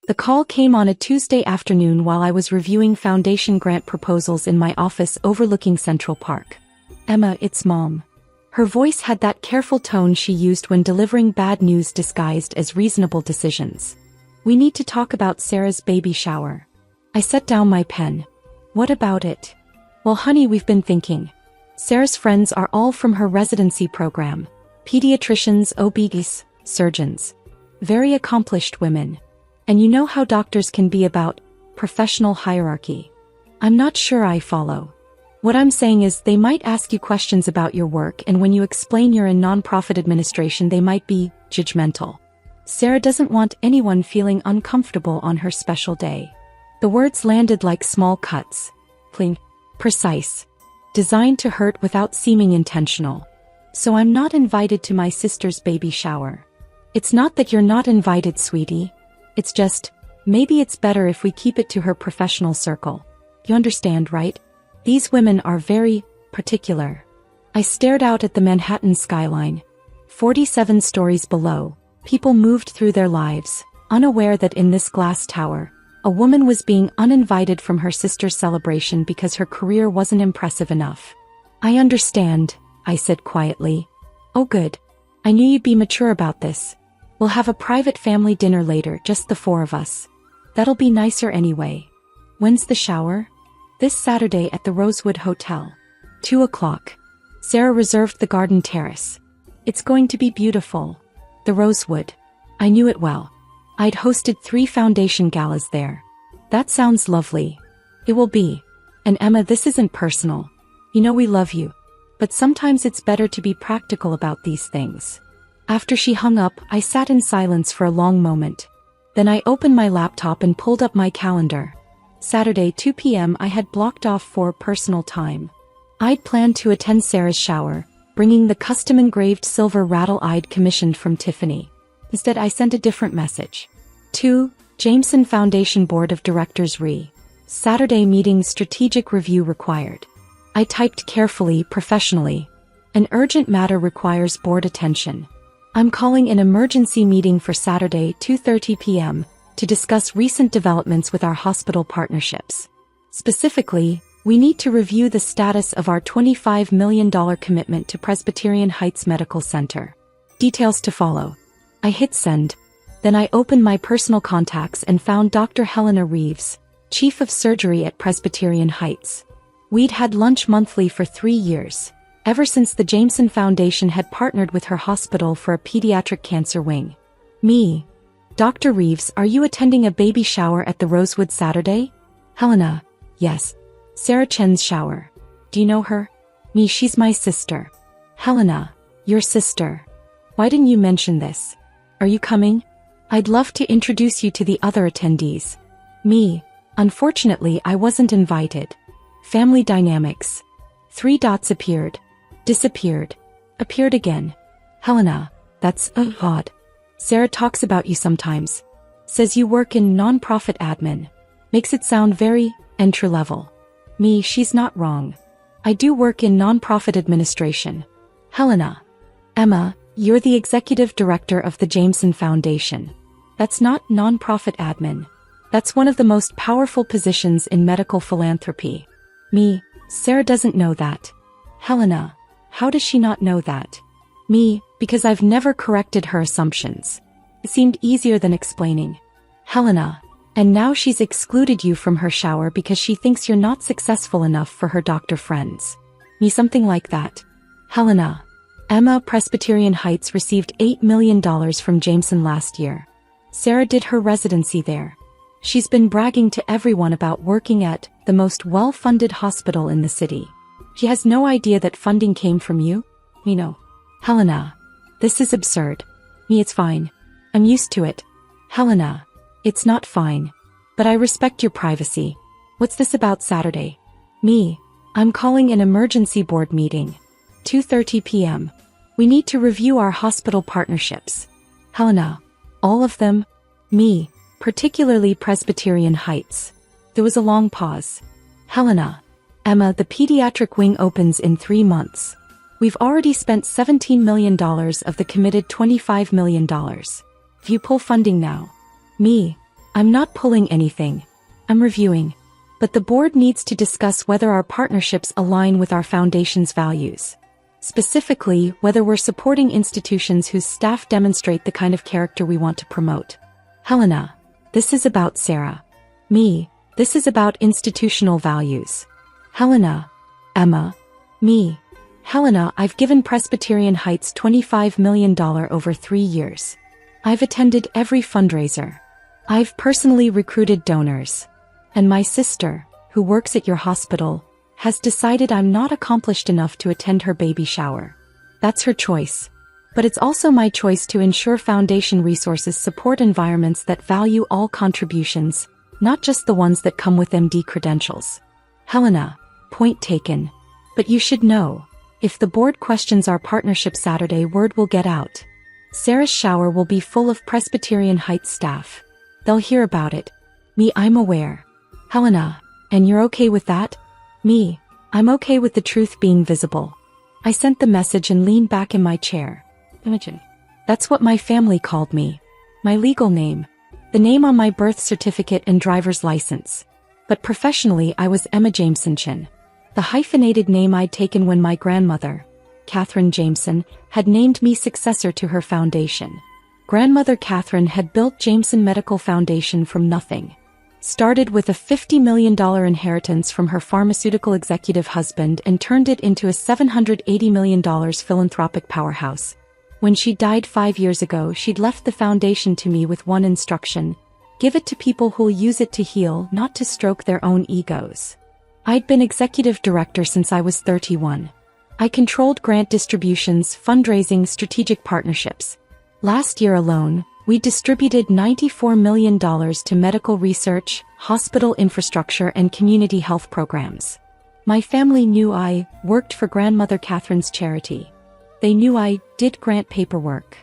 The call came on a Tuesday afternoon while I was reviewing foundation grant proposals in my office overlooking Central Park. "Emma, it's Mom." Her voice had that careful tone she used when delivering bad news disguised as reasonable decisions. "We need to talk about Sarah's baby shower." I set down my pen. "What about it?" "Well, honey, we've been thinking. Sarah's friends are all from her residency program. Pediatricians, OB-GYNs, surgeons. Very accomplished women. And you know how doctors can be about professional hierarchy. I'm not sure I follow. What I'm saying is they might ask you questions about your work, and when you explain you're in nonprofit administration they might be judgmental. Sarah doesn't want anyone feeling uncomfortable on her special day." The words landed like small cuts. Clean. Precise. Designed to hurt without seeming intentional. "So I'm not invited to my sister's baby shower." "It's not that you're not invited, sweetie. It's just, maybe it's better if we keep it to her professional circle. You understand, right? These women are very particular." I stared out at the Manhattan skyline. 47 stories below, people moved through their lives, unaware that in this glass tower, a woman was being uninvited from her sister's celebration because her career wasn't impressive enough. "I understand," I said quietly. "Oh good. I knew you'd be mature about this. We'll have a private family dinner later, just the four of us. That'll be nicer anyway." "When's the shower?" "This Saturday at the Rosewood Hotel. 2 o'clock. Sarah reserved the garden terrace. It's going to be beautiful." The Rosewood. I knew it well. I'd hosted 3 foundation galas there. "That sounds lovely." "It will be. And Emma, this isn't personal. You know we love you. But sometimes it's better to be practical about these things." After she hung up, I sat in silence for a long moment. Then I opened my laptop and pulled up my calendar. Saturday 2 p.m. I had blocked off for personal time. I'd planned to attend Sarah's shower, bringing the custom-engraved silver rattle-eyed commissioned from Tiffany. Instead, I sent a different message. 2. Jameson Foundation Board of Directors Saturday meeting strategic review required. I typed carefully, professionally. An urgent matter requires board attention. I'm calling an emergency meeting for Saturday 2:30 p.m. to discuss recent developments with our hospital partnerships. Specifically, we need to review the status of our $25 million commitment to Presbyterian Heights Medical Center. Details to follow. I hit send. Then I opened my personal contacts and found Dr. Helena Reeves, Chief of Surgery at Presbyterian Heights. We'd had lunch monthly for 3 years, ever since the Jameson Foundation had partnered with her hospital for a pediatric cancer wing. Me. "Dr. Reeves, are you attending a baby shower at the Rosewood Saturday?" Helena. "Yes. Sarah Chen's shower. Do you know her?" Me. "She's my sister." Helena. "Your sister. Why didn't you mention this? Are you coming? I'd love to introduce you to the other attendees." Me. "Unfortunately, I wasn't invited. Family dynamics." 3 dots appeared. Disappeared. Appeared again. Helena. "That's odd. Sarah talks about you sometimes. Says you work in nonprofit admin. Makes it sound very entry-level." Me. "She's not wrong. I do work in nonprofit administration." Helena. "Emma, you're the executive director of the Jameson Foundation. That's not nonprofit admin. That's one of the most powerful positions in medical philanthropy." Me. "Sarah doesn't know that." Helena. "How does she not know that?" Me. "Because I've never corrected her assumptions. It seemed easier than explaining." Helena. "And now she's excluded you from her shower because she thinks you're not successful enough for her doctor friends." Me. "Something like that." Helena. "Emma, Presbyterian Heights received $8 million from Jameson last year. Sarah did her residency there. She's been bragging to everyone about working at the most well-funded hospital in the city. She has no idea that funding came from you?" Me. "No." Helena. "This is absurd." Me. "It's fine. I'm used to it." Helena. "It's not fine. But I respect your privacy. What's this about Saturday?" Me. "I'm calling an emergency board meeting. 2:30 p.m. We need to review our hospital partnerships." Helena. "All of them?" Me. "Particularly Presbyterian Heights." There was a long pause. Helena. "Emma, the pediatric wing opens in 3 months. We've already spent $17 million of the committed $25 million. If you pull funding now." Me. I'm not pulling anything. I'm reviewing. But the board needs to discuss whether our partnerships align with our foundation's values. Specifically, whether we're supporting institutions whose staff demonstrate the kind of character we want to promote. Helena. This is about Sarah. Me. This is about institutional values. Helena. Emma. Me. Helena, I've given Presbyterian Heights $25 million over 3 years. I've attended every fundraiser. I've personally recruited donors. And my sister, who works at your hospital, has decided I'm not accomplished enough to attend her baby shower. That's her choice. But it's also my choice to ensure foundation resources support environments that value all contributions, not just the ones that come with MD credentials. Helena. Point taken. But you should know, if the board questions our partnership Saturday, word will get out. Sarah's shower will be full of Presbyterian Heights staff. They'll hear about it. Me, I'm aware. Helena. And you're okay with that? Me. I'm okay with the truth being visible. I sent the message and leaned back in my chair. Imogen. That's what my family called me. My legal name. The name on my birth certificate and driver's license. But professionally I was Emma Jameson, the hyphenated name I'd taken when my grandmother, Catherine Jameson, had named me successor to her foundation. Grandmother Catherine had built Jameson Medical Foundation from nothing. Started with a $50 million inheritance from her pharmaceutical executive husband and turned it into a $780 million philanthropic powerhouse. When she died 5 years ago, she'd left the foundation to me with one instruction: give it to people who'll use it to heal, not to stroke their own egos. I'd been executive director since I was 31. I controlled grant distributions, fundraising, strategic partnerships. Last year alone, we distributed $94 million to medical research, hospital infrastructure, and community health programs. My family knew I worked for Grandmother Catherine's charity. They knew I did grant paperwork.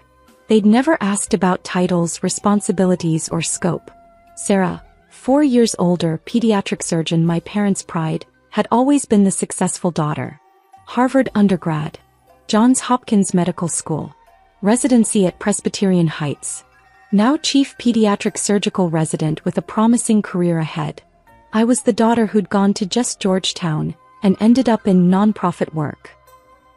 They'd never asked about titles, responsibilities, or scope. Sarah, 4 years older, pediatric surgeon, my parents' pride, had always been the successful daughter. Harvard undergrad. Johns Hopkins Medical School. Residency at Presbyterian Heights. Now chief pediatric surgical resident with a promising career ahead. I was the daughter who'd gone to just Georgetown and ended up in nonprofit work.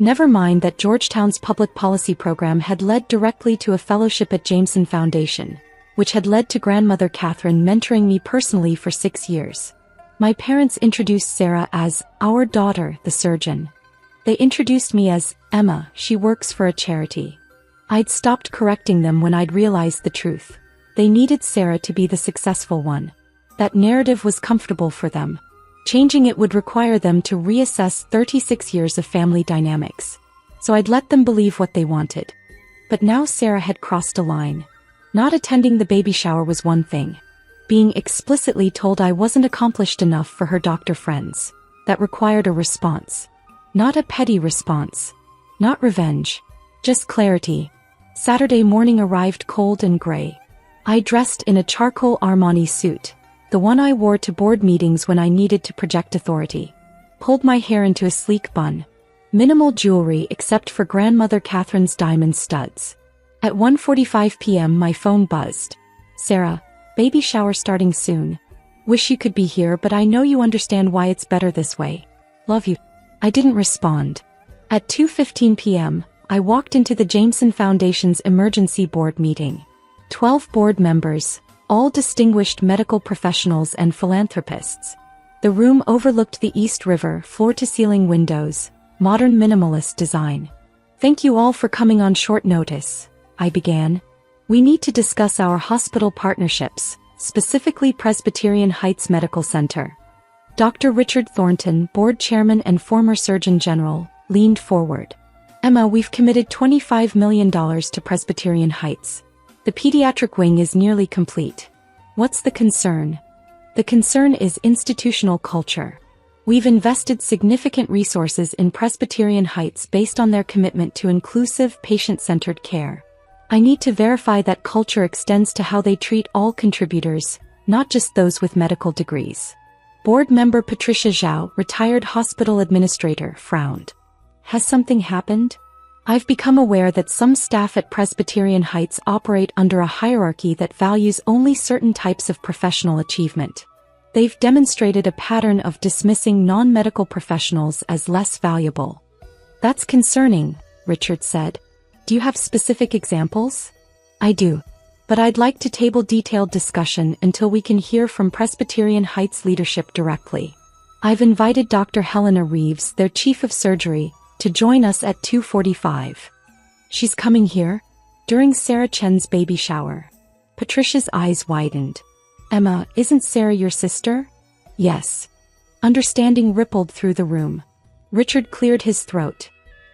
Never mind that Georgetown's public policy program had led directly to a fellowship at Jameson Foundation, which had led to Grandmother Catherine mentoring me personally for 6 years. My parents introduced Sarah as our daughter, the surgeon. They introduced me as Emma, she works for a charity. I'd stopped correcting them when I'd realized the truth. They needed Sarah to be the successful one. That narrative was comfortable for them. Changing it would require them to reassess 36 years of family dynamics. So I'd let them believe what they wanted. But now Sarah had crossed a line. Not attending the baby shower was one thing. Being explicitly told I wasn't accomplished enough for her doctor friends. That required a response. Not a petty response. Not revenge. Just clarity. Saturday morning arrived cold and gray. I dressed in a charcoal Armani suit. The one I wore to board meetings when I needed to project authority. Pulled my hair into a sleek bun. Minimal jewelry except for Grandmother Catherine's diamond studs. At 1:45 p.m. my phone buzzed. Sarah, baby shower starting soon. Wish you could be here, but I know you understand why it's better this way. Love you. I didn't respond. At 2:15 p.m., I walked into the Jameson Foundation's emergency board meeting. 12 board members, all distinguished medical professionals and philanthropists. The room overlooked the East River, floor-to-ceiling windows, modern minimalist design. Thank you all for coming on short notice, I began. We need to discuss our hospital partnerships, specifically Presbyterian Heights Medical Center. Dr. Richard Thornton, board chairman and former Surgeon General, leaned forward. Emma, we've committed $25 million to Presbyterian Heights. The pediatric wing is nearly complete. What's the concern? The concern is institutional culture. We've invested significant resources in Presbyterian Heights based on their commitment to inclusive, patient-centered care. I need to verify that culture extends to how they treat all contributors, not just those with medical degrees. Board member Patricia Zhao, retired hospital administrator, frowned. Has something happened? I've become aware that some staff at Presbyterian Heights operate under a hierarchy that values only certain types of professional achievement. They've demonstrated a pattern of dismissing non-medical professionals as less valuable. That's concerning, Richard said. Do you have specific examples? I do. But I'd like to table detailed discussion until we can hear from Presbyterian Heights leadership directly. I've invited Dr. Helena Reeves, their chief of surgery, to join us at 2:45. She's coming here? During Sarah Chen's baby shower. Patricia's eyes widened. Emma, isn't Sarah your sister? Yes. Understanding rippled through the room. Richard cleared his throat.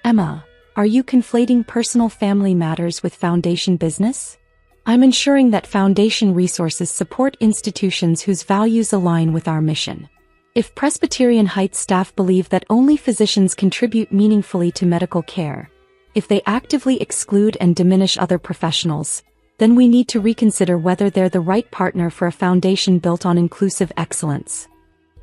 Emma, are you conflating personal family matters with foundation business? I'm ensuring that foundation resources support institutions whose values align with our mission. If Presbyterian Heights staff believe that only physicians contribute meaningfully to medical care, if they actively exclude and diminish other professionals, then we need to reconsider whether they're the right partner for a foundation built on inclusive excellence.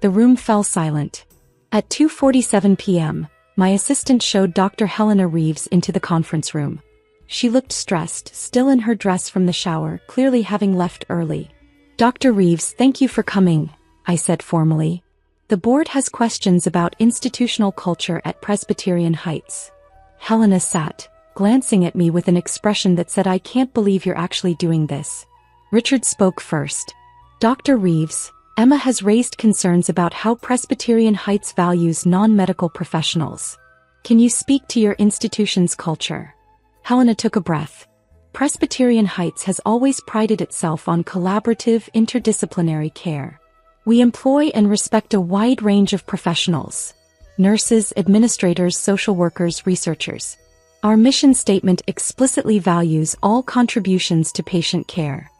The room fell silent. At 2:47 p.m., my assistant showed Dr. Helena Reeves into the conference room. She looked stressed, still in her dress from the shower, clearly having left early. Dr. Reeves, thank you for coming, I said formally. The board has questions about institutional culture at Presbyterian Heights. Helena sat, glancing at me with an expression that said, I can't believe you're actually doing this. Richard spoke first. Dr. Reeves, Emma has raised concerns about how Presbyterian Heights values non-medical professionals. Can you speak to your institution's culture? Helena took a breath. Presbyterian Heights has always prided itself on collaborative, interdisciplinary care. We employ and respect a wide range of professionals: nurses, administrators, social workers, researchers. Our mission statement explicitly values all contributions to patient care.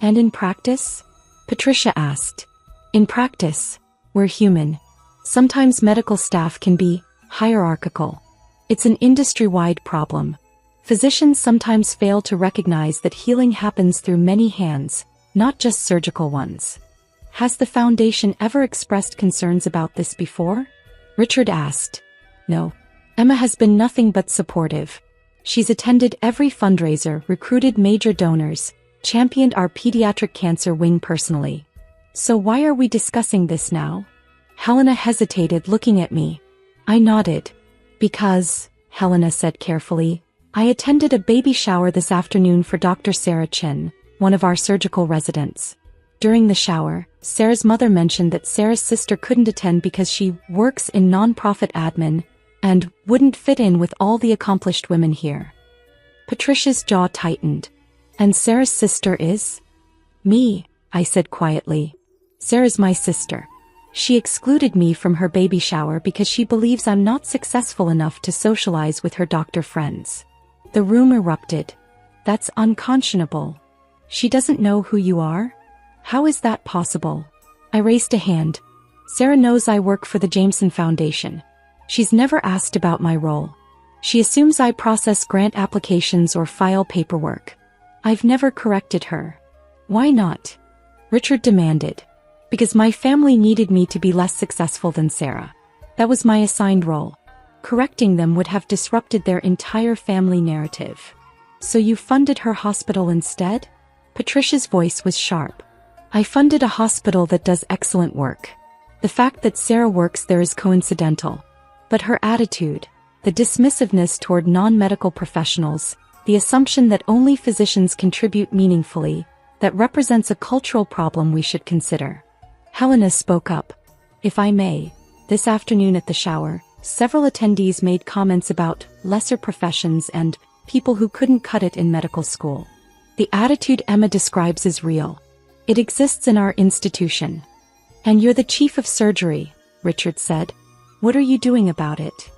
And in practice? Patricia asked. In practice, we're human. Sometimes medical staff can be hierarchical. It's an industry-wide problem. Physicians sometimes fail to recognize that healing happens through many hands, not just surgical ones. Has the foundation ever expressed concerns about this before? Richard asked. No. Emma has been nothing but supportive. She's attended every fundraiser, recruited major donors, championed our pediatric cancer wing personally. So why are we discussing this now? Helena hesitated, looking at me. I nodded. Because, Helena said carefully, I attended a baby shower this afternoon for Dr. Sarah Chen, one of our surgical residents. During the shower, Sarah's mother mentioned that Sarah's sister couldn't attend because she works in nonprofit admin and wouldn't fit in with all the accomplished women here. Patricia's jaw tightened. And Sarah's sister is? Me, I said quietly. Sarah's my sister. She excluded me from her baby shower because she believes I'm not successful enough to socialize with her doctor friends. The room erupted. That's unconscionable. She doesn't know who you are? How is that possible? I raised a hand. Sarah knows I work for the Jameson Foundation. She's never asked about my role. She assumes I process grant applications or file paperwork. I've never corrected her. Why not? Richard demanded. Because my family needed me to be less successful than Sarah. That was my assigned role. Correcting them would have disrupted their entire family narrative. So you funded her hospital instead? Patricia's voice was sharp. I funded a hospital that does excellent work. The fact that Sarah works there is coincidental. But her attitude, the dismissiveness toward non-medical professionals, the assumption that only physicians contribute meaningfully, that represents a cultural problem we should consider. Helena spoke up. If I may, this afternoon at the shower, several attendees made comments about lesser professions and people who couldn't cut it in medical school. The attitude Emma describes is real. It exists in our institution. And you're the chief of surgery, Richard said. What are you doing about it?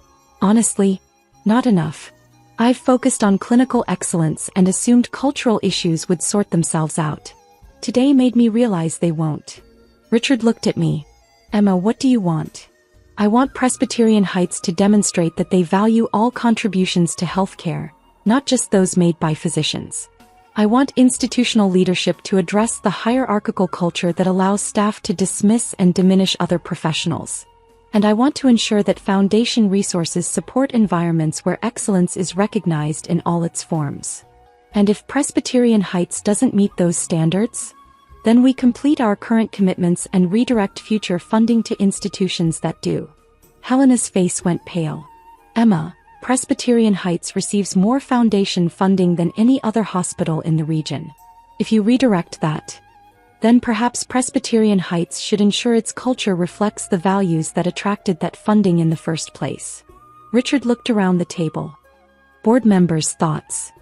Honestly, not enough. I've focused on clinical excellence and assumed cultural issues would sort themselves out. Today made me realize they won't. Richard looked at me. Emma, what do you want? I want Presbyterian Heights to demonstrate that they value all contributions to healthcare, not just those made by physicians. I want institutional leadership to address the hierarchical culture that allows staff to dismiss and diminish other professionals. And I want to ensure that foundation resources support environments where excellence is recognized in all its forms. And if Presbyterian Heights doesn't meet those standards, then we complete our current commitments and redirect future funding to institutions that do. Helena's face went pale. Emma, Presbyterian Heights receives more foundation funding than any other hospital in the region. If you redirect that, then perhaps Presbyterian Heights should ensure its culture reflects the values that attracted that funding in the first place. Richard looked around the table. Board members' thoughts.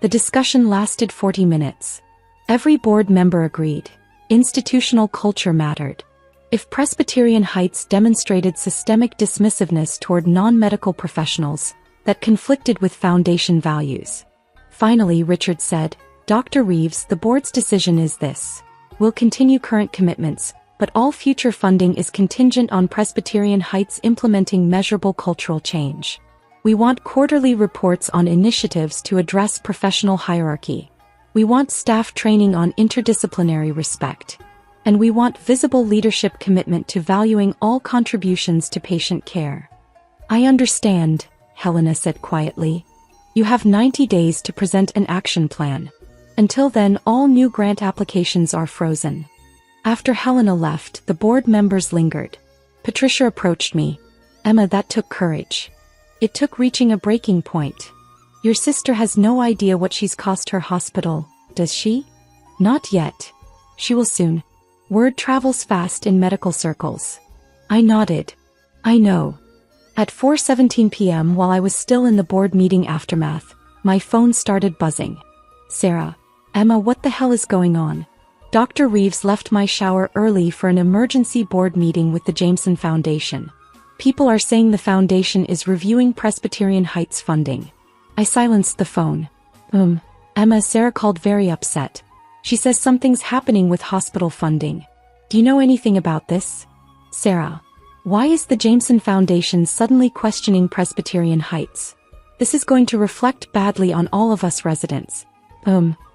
The discussion lasted 40 minutes. Every board member agreed. Institutional culture mattered. If Presbyterian Heights demonstrated systemic dismissiveness toward non-medical professionals that conflicted with foundation values. Finally, Richard said, Dr. Reeves, the board's decision is this. We'll continue current commitments, but all future funding is contingent on Presbyterian Heights implementing measurable cultural change. We want quarterly reports on initiatives to address professional hierarchy. We want staff training on interdisciplinary respect. And we want visible leadership commitment to valuing all contributions to patient care. I understand, Helena said quietly. You have 90 days to present an action plan. Until then, all new grant applications are frozen. After Helena left, the board members lingered. Patricia approached me. Emma, that took courage. It took reaching a breaking point. Your sister has no idea what she's cost her hospital, does she? Not yet. She will soon. Word travels fast in medical circles. I nodded. I know. At 4:17 p.m., while I was still in the board meeting aftermath, my phone started buzzing. Sarah. Emma, what the hell is going on? Dr. Reeves left my shower early for an emergency board meeting with the Jameson Foundation. People are saying the foundation is reviewing Presbyterian Heights funding. I silenced the phone. Emma, Sarah called very upset. She says something's happening with hospital funding. Do you know anything about this? Sarah. Why is the Jameson Foundation suddenly questioning Presbyterian Heights? This is going to reflect badly on all of us residents.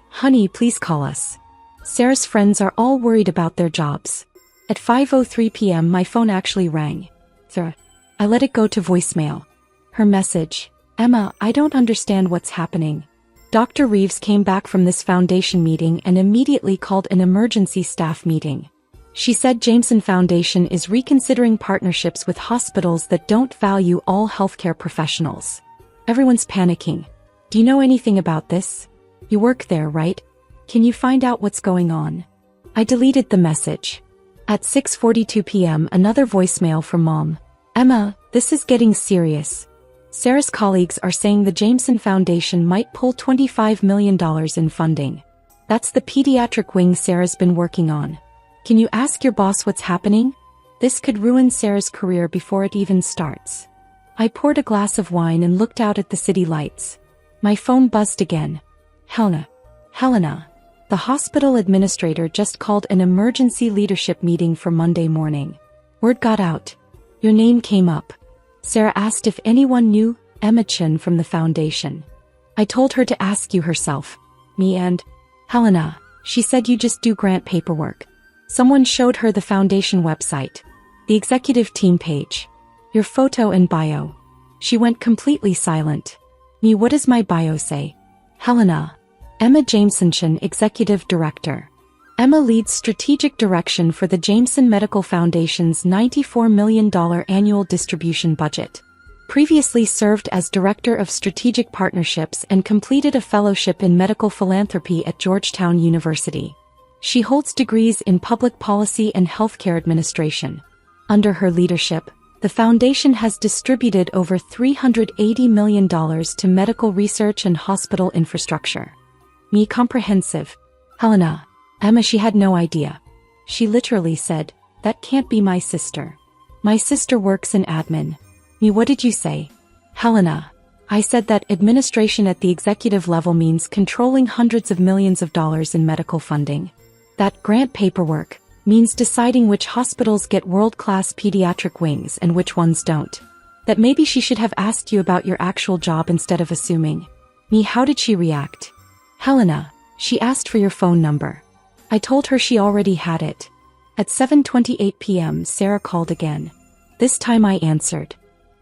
Honey, please call us. Sarah's friends are all worried about their jobs. At 5:03 p.m. my phone actually rang. Sarah. I let it go to voicemail. Her message. Emma, I don't understand what's happening. Dr. Reeves came back from this foundation meeting and immediately called an emergency staff meeting. She said Jameson Foundation is reconsidering partnerships with hospitals that don't value all healthcare professionals. Everyone's panicking. Do you know anything about this? You work there, right? Can you find out what's going on? I deleted the message. At 6:42 p.m. another voicemail from Mom. Emma, this is getting serious. Sarah's colleagues are saying the Jameson Foundation might pull $25 million in funding. That's the pediatric wing Sarah's been working on. Can you ask your boss what's happening? This could ruin Sarah's career before it even starts. I poured a glass of wine and looked out at the city lights. My phone buzzed again. Helena. The hospital administrator just called an emergency leadership meeting for Monday morning. Word got out. Your name came up. Sarah asked if anyone knew Emma Chin from the foundation. I told her to ask you herself. Me and Helena. She said you just do grant paperwork. Someone showed her the foundation website. The executive team page. Your photo and bio. She went completely silent. Me, what does my bio say? Helena. Emma Jameson Chin, Executive Director. Emma leads strategic direction for the Jameson Medical Foundation's $94 million annual distribution budget. Previously served as Director of Strategic Partnerships and completed a fellowship in medical philanthropy at Georgetown University. She holds degrees in public policy and healthcare administration. Under her leadership, the foundation has distributed over $380 million to medical research and hospital infrastructure. Me, comprehensive. Helena. Emma, she had no idea. She literally said, that can't be my sister. My sister works in admin. Me, what did you say? Helena. I said that administration at the executive level means controlling hundreds of millions of dollars in medical funding. That grant paperwork means deciding which hospitals get world-class pediatric wings and which ones don't. That maybe she should have asked you about your actual job instead of assuming. Me, how did she react? Helena. She asked for your phone number. I told her she already had it. At 7:28 p.m. Sarah called again. This time I answered.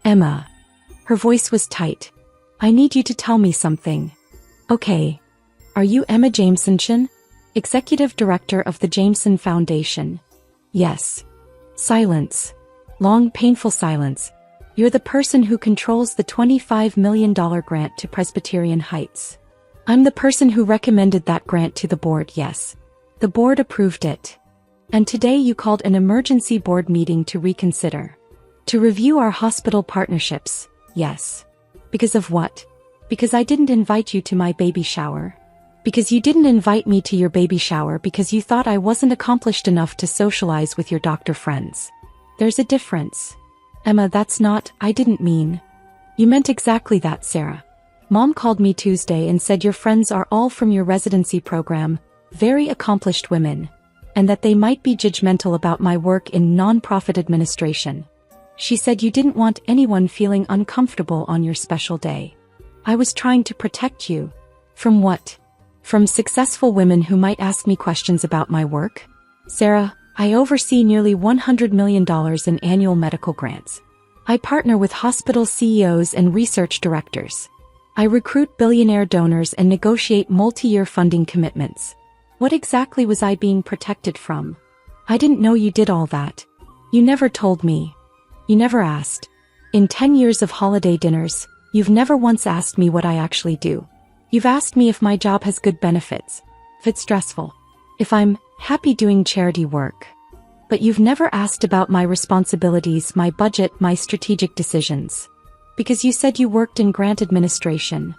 Emma. Her voice was tight. I need you to tell me something. Okay. Are you Emma Jameson, Executive Director of the Jameson Foundation? Yes. Silence. Long, painful silence. You're the person who controls the $25 million grant to Presbyterian Heights. I'm the person who recommended that grant to the board, yes. The board approved it. And today you called an emergency board meeting to reconsider. To review our hospital partnerships, yes. Because of what? Because I didn't invite you to my baby shower? Because you didn't invite me to your baby shower because you thought I wasn't accomplished enough to socialize with your doctor friends. There's a difference. Emma, that's not, I didn't mean. You meant exactly that, Sarah. Mom called me Tuesday and said your friends are all from your residency program, very accomplished women, and that they might be judgmental about my work in nonprofit administration. She said you didn't want anyone feeling uncomfortable on your special day. I was trying to protect you. From what? From successful women who might ask me questions about my work? Sarah, I oversee nearly $100 million in annual medical grants. I partner with hospital CEOs and research directors. I recruit billionaire donors and negotiate multi-year funding commitments. What exactly was I being protected from? I didn't know you did all that. You never told me. You never asked. In 10 years of holiday dinners, you've never once asked me what I actually do. You've asked me if my job has good benefits, if it's stressful, if I'm happy doing charity work. But you've never asked about my responsibilities, my budget, my strategic decisions. Because you said you worked in grant administration.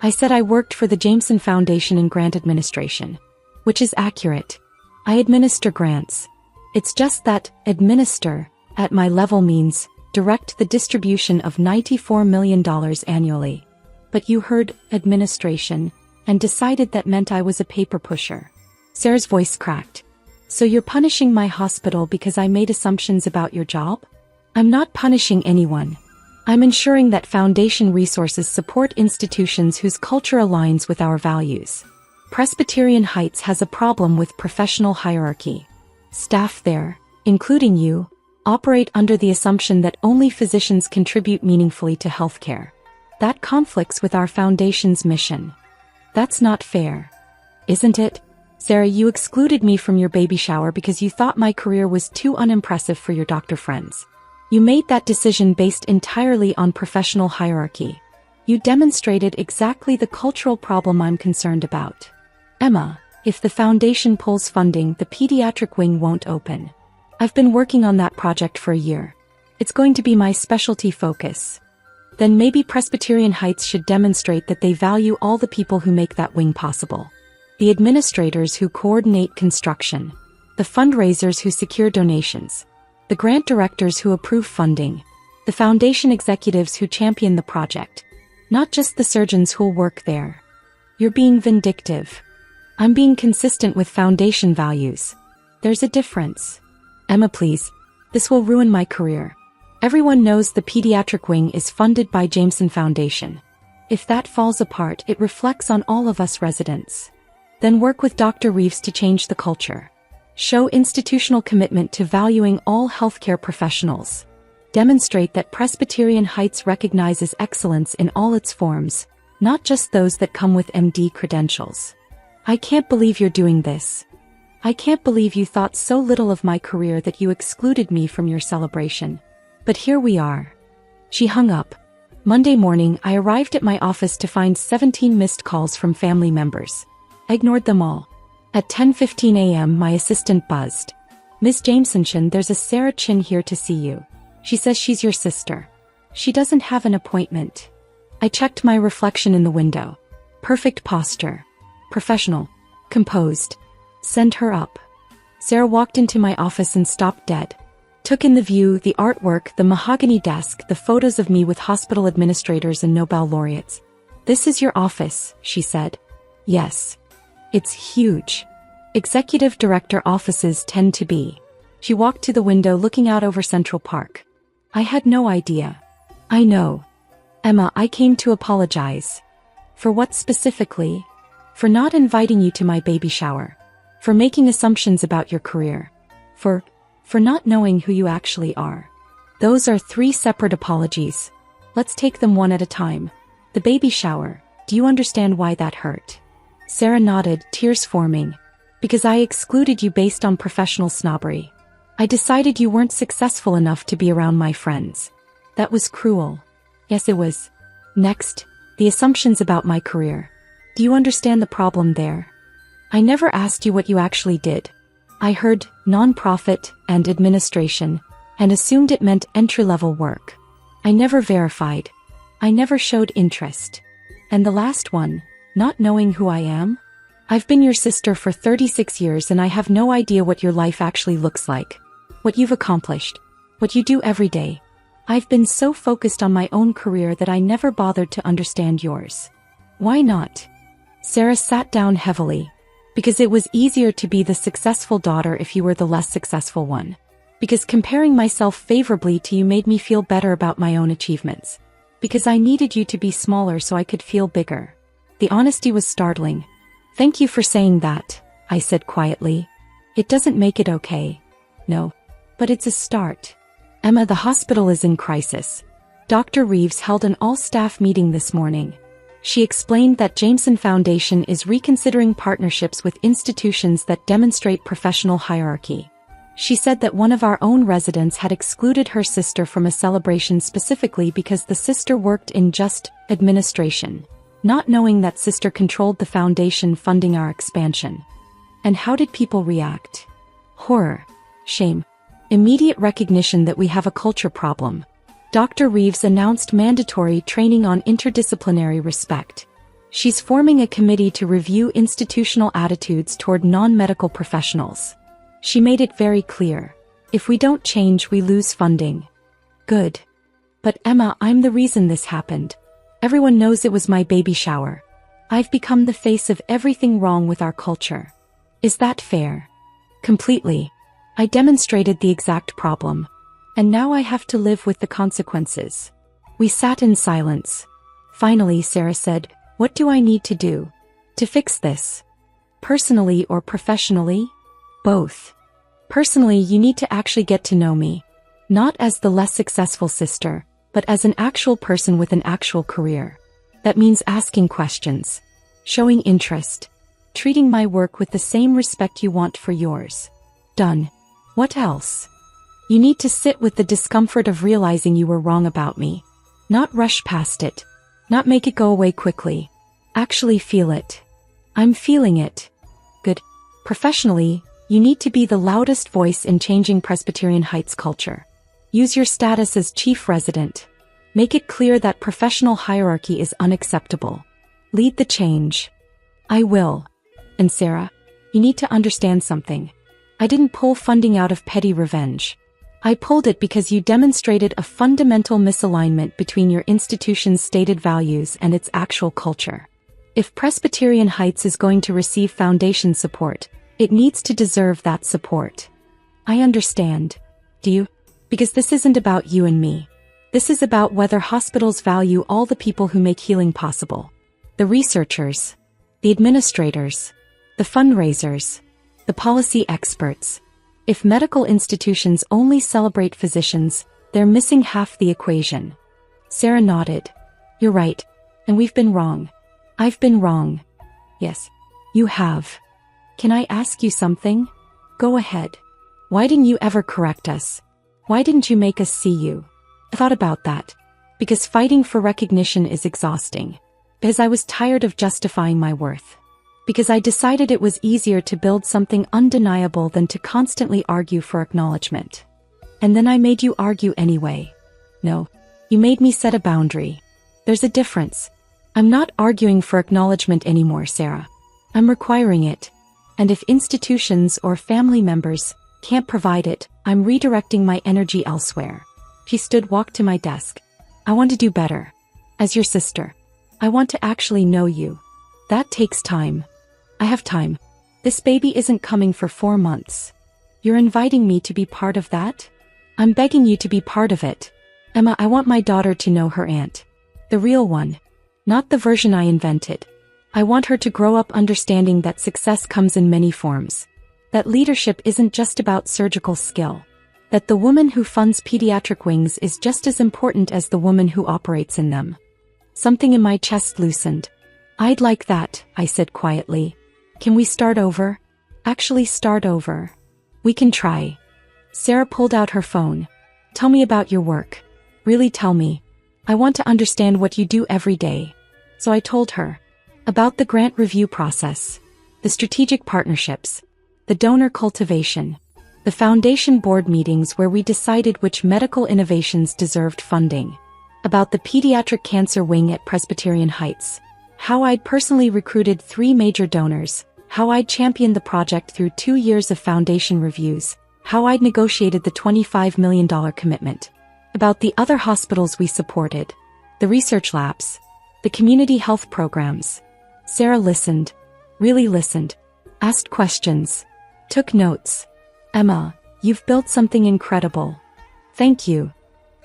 I said I worked for the Jameson Foundation in grant administration. Which is accurate. I administer grants. It's just that administer, at my level means, direct the distribution of $94 million annually. But you heard administration and decided that meant I was a paper pusher. Sarah's voice cracked. So you're punishing my hospital because I made assumptions about your job? I'm not punishing anyone. I'm ensuring that foundation resources support institutions whose culture aligns with our values. Presbyterian Heights has a problem with professional hierarchy. Staff there, including you, operate under the assumption that only physicians contribute meaningfully to healthcare. That conflicts with our foundation's mission. That's not fair. Isn't it? Sarah, you excluded me from your baby shower because you thought my career was too unimpressive for your doctor friends. You made that decision based entirely on professional hierarchy. You demonstrated exactly the cultural problem I'm concerned about. Emma, if the foundation pulls funding, the pediatric wing won't open. I've been working on that project for a year. It's going to be my specialty focus. Then maybe Presbyterian Heights should demonstrate that they value all the people who make that wing possible. The administrators who coordinate construction, the fundraisers who secure donations, the grant directors who approve funding, the foundation executives who champion the project, not just the surgeons who'll work there. You're being vindictive. I'm being consistent with foundation values. There's a difference. Emma, please. This will ruin my career. Everyone knows the pediatric wing is funded by Jameson Foundation. If that falls apart, it reflects on all of us residents. Then work with Dr. Reeves to change the culture. Show institutional commitment to valuing all healthcare professionals. Demonstrate that Presbyterian Heights recognizes excellence in all its forms, not just those that come with MD credentials. I can't believe you're doing this. I can't believe you thought so little of my career that you excluded me from your celebration. But here we are. She hung up. Monday morning, I arrived at my office to find 17 missed calls from family members. I ignored them all. At 10:15 a.m., my assistant buzzed. Miss Jameson, there's a Sarah Chin here to see you. She says she's your sister. She doesn't have an appointment. I checked my reflection in the window. Perfect posture. Professional. Composed. Send her up. Sarah walked into my office and stopped dead. Took in the view, the artwork, the mahogany desk, the photos of me with hospital administrators and Nobel laureates. This is your office, she said. Yes. It's huge. Executive director offices tend to be. She walked to the window looking out over Central Park. I had no idea. I know. Emma, I came to apologize. For what specifically? For not inviting you to my baby shower. For making assumptions about your career. For not knowing who you actually are. Those are 3 separate apologies. Let's take them one at a time. The baby shower. Do you understand why that hurt? Sarah nodded, tears forming. Because I excluded you based on professional snobbery. I decided you weren't successful enough to be around my friends. That was cruel. Yes, it was. Next, the assumptions about my career. Do you understand the problem there? I never asked you what you actually did. I heard nonprofit and administration, and assumed it meant entry-level work. I never verified. I never showed interest. And the last one, not knowing who I am? I've been your sister for 36 years and I have no idea what your life actually looks like. What you've accomplished. What you do every day. I've been so focused on my own career that I never bothered to understand yours. Why not? Sarah sat down heavily. Because it was easier to be the successful daughter if you were the less successful one. Because comparing myself favorably to you made me feel better about my own achievements. Because I needed you to be smaller so I could feel bigger. The honesty was startling. Thank you for saying that, I said quietly. It doesn't make it okay. No. But it's a start. Emma, the hospital is in crisis. Dr. Reeves held an all-staff meeting this morning. She explained that Jameson Foundation is reconsidering partnerships with institutions that demonstrate professional hierarchy. She said that one of our own residents had excluded her sister from a celebration specifically because the sister worked in just administration, not knowing that sister controlled the foundation funding our expansion. And how did people react? Horror. Shame. Immediate recognition that we have a culture problem. Dr. Reeves announced mandatory training on interdisciplinary respect. She's forming a committee to review institutional attitudes toward non-medical professionals. She made it very clear. If we don't change, we lose funding. Good. But Emma, I'm the reason this happened. Everyone knows it was my baby shower. I've become the face of everything wrong with our culture. Is that fair? Completely. I demonstrated the exact problem. And now I have to live with the consequences. We sat in silence. Finally, Sarah said, "What do I need to do to fix this? Personally or professionally?" Both. Personally, you need to actually get to know me. Not as the less successful sister, but as an actual person with an actual career. That means asking questions, showing interest, treating my work with the same respect you want for yours. Done. What else? You need to sit with the discomfort of realizing you were wrong about me. Not rush past it. Not make it go away quickly. Actually feel it. I'm feeling it. Good. Professionally, you need to be the loudest voice in changing Presbyterian Heights culture. Use your status as chief resident. Make it clear that professional hierarchy is unacceptable. Lead the change. I will. And Sarah, you need to understand something. I didn't pull funding out of petty revenge. I pulled it because you demonstrated a fundamental misalignment between your institution's stated values and its actual culture. If Presbyterian Heights is going to receive foundation support, it needs to deserve that support. I understand. Do you? Because this isn't about you and me. This is about whether hospitals value all the people who make healing possible. The researchers, the administrators, the fundraisers, the policy experts. If medical institutions only celebrate physicians, they're missing half the equation. Sarah nodded. You're right. And we've been wrong. I've been wrong. Yes. You have. Can I ask you something? Go ahead. Why didn't you ever correct us? Why didn't you make us see you? I thought about that. Because fighting for recognition is exhausting. Because I was tired of justifying my worth. Because I decided it was easier to build something undeniable than to constantly argue for acknowledgement. And then I made you argue anyway. No, you made me set a boundary. There's a difference. I'm not arguing for acknowledgement anymore, Sarah. I'm requiring it. And if institutions or family members can't provide it, I'm redirecting my energy elsewhere. She walked to my desk. I want to do better. As your sister. I want to actually know you. That takes time. I have time. This baby isn't coming for 4 months. You're inviting me to be part of that? I'm begging you to be part of it. Emma, I want my daughter to know her aunt. The real one. Not the version I invented. I want her to grow up understanding that success comes in many forms. That leadership isn't just about surgical skill. That the woman who funds pediatric wings is just as important as the woman who operates in them. Something in my chest loosened. I'd like that, I said quietly. Can we start over? Actually start over. We can try. Sarah pulled out her phone. Tell me about your work. Really tell me. I want to understand what you do every day. So I told her. About the grant review process. The strategic partnerships. The donor cultivation. The foundation board meetings where we decided which medical innovations deserved funding. About the pediatric cancer wing at Presbyterian Heights. How I'd personally recruited 3 major donors. How I'd championed the project through 2 years of foundation reviews. How I'd negotiated the $25 million commitment. About the other hospitals we supported. The research labs. The community health programs. Sarah listened. Really listened. Asked questions. Took notes. Emma, you've built something incredible. Thank you.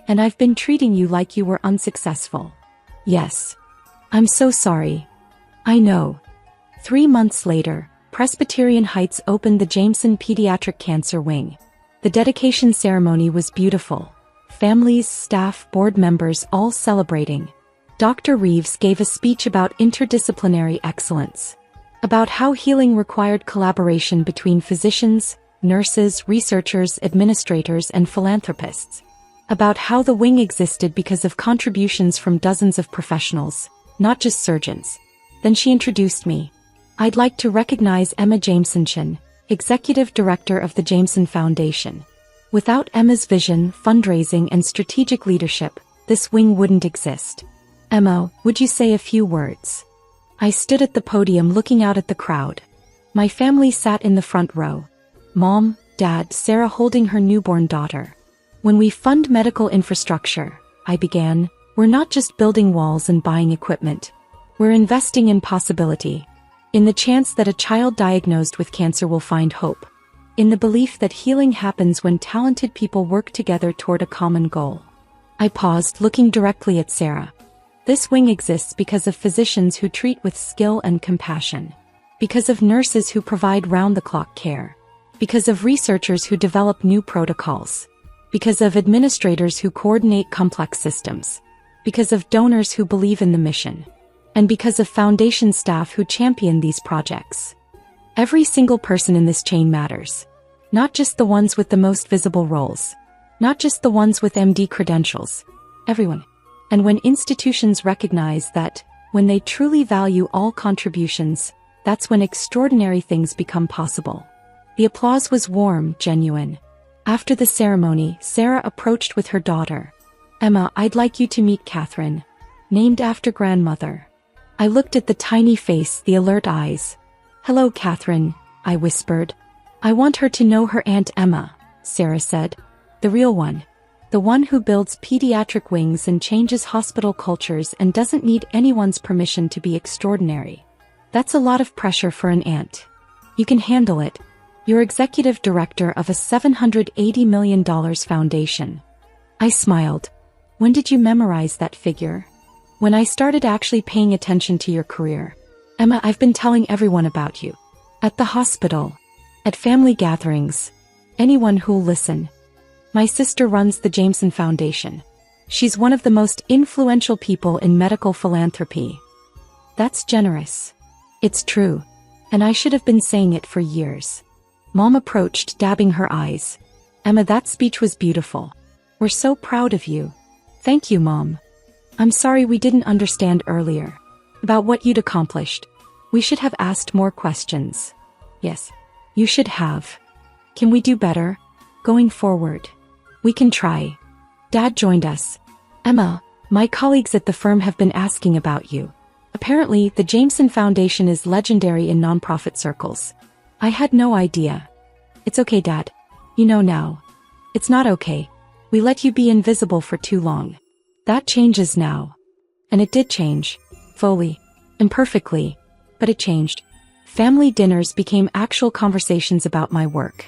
And I've been treating you like you were unsuccessful. Yes. I'm so sorry. I know. 3 months later, Presbyterian Heights opened the Jameson Pediatric Cancer Wing. The dedication ceremony was beautiful. Families, staff, board members all celebrating. Dr. Reeves gave a speech about interdisciplinary excellence. About how healing required collaboration between physicians, nurses, researchers, administrators, and philanthropists. About how the wing existed because of contributions from dozens of professionals, not just surgeons. Then she introduced me. I'd like to recognize Emma Jameson, Executive Director of the Jameson Foundation. Without Emma's vision, fundraising, and strategic leadership, this wing wouldn't exist. Emma, would you say a few words? I stood at the podium looking out at the crowd. My family sat in the front row. Mom, Dad, Sarah holding her newborn daughter. When we fund medical infrastructure, I began, we're not just building walls and buying equipment. We're investing in possibility. In the chance that a child diagnosed with cancer will find hope. In the belief that healing happens when talented people work together toward a common goal. I paused, looking directly at Sarah. This wing exists because of physicians who treat with skill and compassion. Because of nurses who provide round-the-clock care. Because of researchers who develop new protocols. Because of administrators who coordinate complex systems. Because of donors who believe in the mission. And because of foundation staff who champion these projects. Every single person in this chain matters. Not just the ones with the most visible roles. Not just the ones with MD credentials. Everyone. And when institutions recognize that, when they truly value all contributions, that's when extraordinary things become possible. The applause was warm, genuine. After the ceremony, Sarah approached with her daughter. Emma, I'd like you to meet Catherine. Named after grandmother. I looked at the tiny face, the alert eyes. Hello, Catherine, I whispered. I want her to know her Aunt Emma, Sarah said. The real one. The one who builds pediatric wings and changes hospital cultures and doesn't need anyone's permission to be extraordinary. That's a lot of pressure for an aunt. You can handle it. You're executive director of a $780 million foundation. I smiled. When did you memorize that figure? When I started actually paying attention to your career. Emma, I've been telling everyone about you. At the hospital. At family gatherings. Anyone who'll listen. My sister runs the Jameson Foundation. She's one of the most influential people in medical philanthropy. That's generous. It's true. And I should have been saying it for years. Mom approached, dabbing her eyes. Emma, that speech was beautiful. We're so proud of you. Thank you, Mom. I'm sorry we didn't understand earlier. About what you'd accomplished. We should have asked more questions. Yes. You should have. Can we do better? Going forward. We can try. Dad joined us. Emma, my colleagues at the firm have been asking about you. Apparently, the Jameson Foundation is legendary in nonprofit circles. I had no idea. It's okay, Dad. You know now. It's not okay. We let you be invisible for too long. That changes now. And it did change. Fully. Imperfectly. But it changed. Family dinners became actual conversations about my work.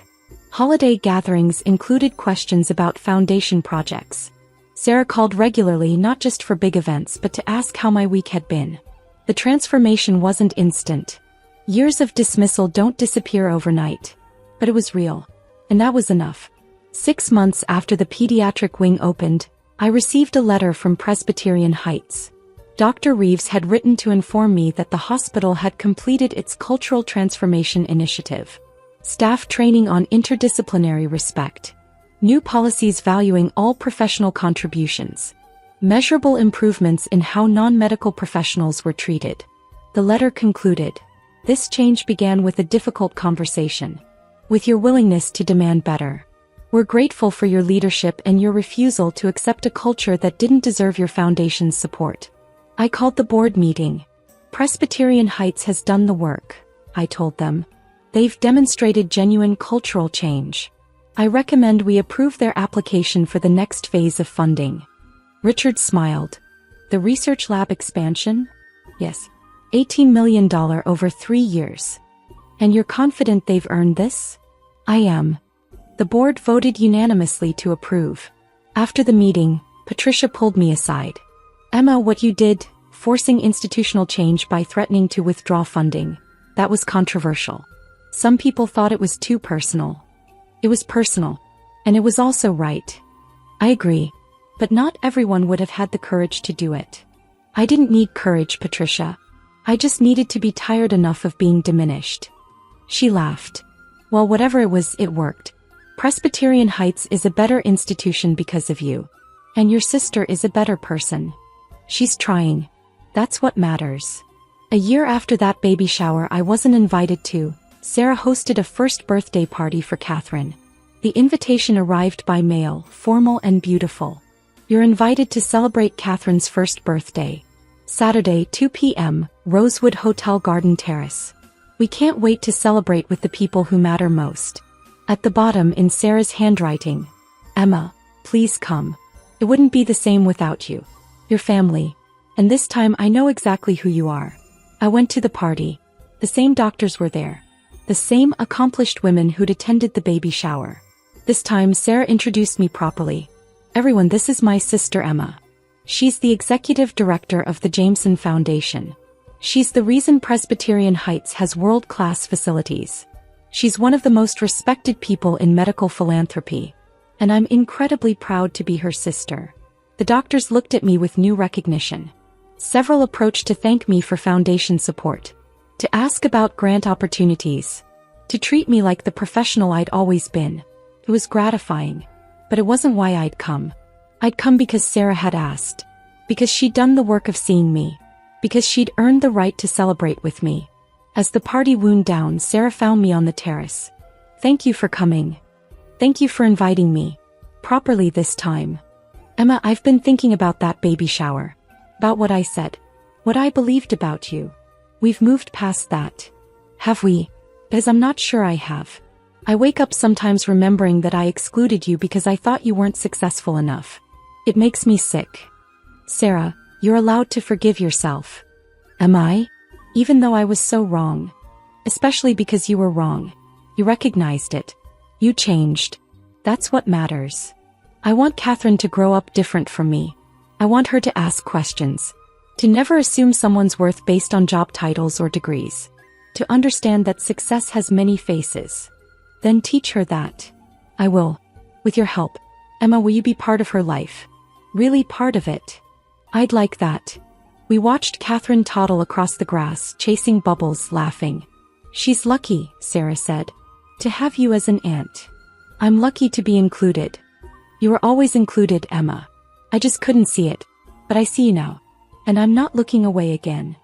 Holiday gatherings included questions about foundation projects. Sarah called regularly not just for big events but to ask how my week had been. The transformation wasn't instant. Years of dismissal don't disappear overnight. But it was real. And that was enough. 6 months after the pediatric wing opened, I received a letter from Presbyterian Heights. Dr. Reeves had written to inform me that the hospital had completed its cultural transformation initiative. Staff training on interdisciplinary respect. New policies valuing all professional contributions. Measurable improvements in how non-medical professionals were treated. The letter concluded. This change began with a difficult conversation. With your willingness to demand better. We're grateful for your leadership and your refusal to accept a culture that didn't deserve your foundation's support. I called the board meeting. Presbyterian Heights has done the work, I told them. They've demonstrated genuine cultural change. I recommend we approve their application for the next phase of funding. Richard smiled. The research lab expansion? Yes. $18 million over 3 years. And you're confident they've earned this? I am. The board voted unanimously to approve. After the meeting, Patricia pulled me aside. Emma, what you did, forcing institutional change by threatening to withdraw funding, that was controversial. Some people thought it was too personal. It was personal. And it was also right. I agree. But not everyone would have had the courage to do it. I didn't need courage, Patricia. I just needed to be tired enough of being diminished. She laughed. Well, whatever it was, it worked. Presbyterian Heights is a better institution because of you. And your sister is a better person. She's trying. That's what matters. A year after that baby shower I wasn't invited to, Sarah hosted a first birthday party for Catherine. The invitation arrived by mail, formal and beautiful. You're invited to celebrate Catherine's first birthday. Saturday, 2 p.m., Rosewood Hotel Garden Terrace. We can't wait to celebrate with the people who matter most. At the bottom in Sarah's handwriting. Emma, please come. It wouldn't be the same without you. Your family. And this time I know exactly who you are. I went to the party. The same doctors were there. The same accomplished women who'd attended the baby shower. This time Sarah introduced me properly. Everyone, this is my sister Emma. She's the executive director of the Jameson Foundation. She's the reason Presbyterian Heights has world-class facilities. She's one of the most respected people in medical philanthropy. And I'm incredibly proud to be her sister. The doctors looked at me with new recognition. Several approached to thank me for foundation support. To ask about grant opportunities. To treat me like the professional I'd always been. It was gratifying. But it wasn't why I'd come. I'd come because Sarah had asked. Because she'd done the work of seeing me. Because she'd earned the right to celebrate with me. As the party wound down, Sarah found me on the terrace. Thank you for coming. Thank you for inviting me. Properly this time. Emma, I've been thinking about that baby shower. About what I said. What I believed about you. We've moved past that. Have we? Because I'm not sure I have. I wake up sometimes remembering that I excluded you because I thought you weren't successful enough. It makes me sick. Sarah, you're allowed to forgive yourself. Am I? Even though I was so wrong. Especially because you were wrong. You recognized it. You changed. That's what matters. I want Catherine to grow up different from me. I want her to ask questions. To never assume someone's worth based on job titles or degrees. To understand that success has many faces. Then teach her that. I will. With your help. Emma, will you be part of her life? Really part of it? I'd like that. We watched Catherine toddle across the grass, chasing bubbles, laughing. She's lucky, Sarah said. To have you as an aunt. I'm lucky to be included. You were always included, Emma. I just couldn't see it. But I see you now. And I'm not looking away again.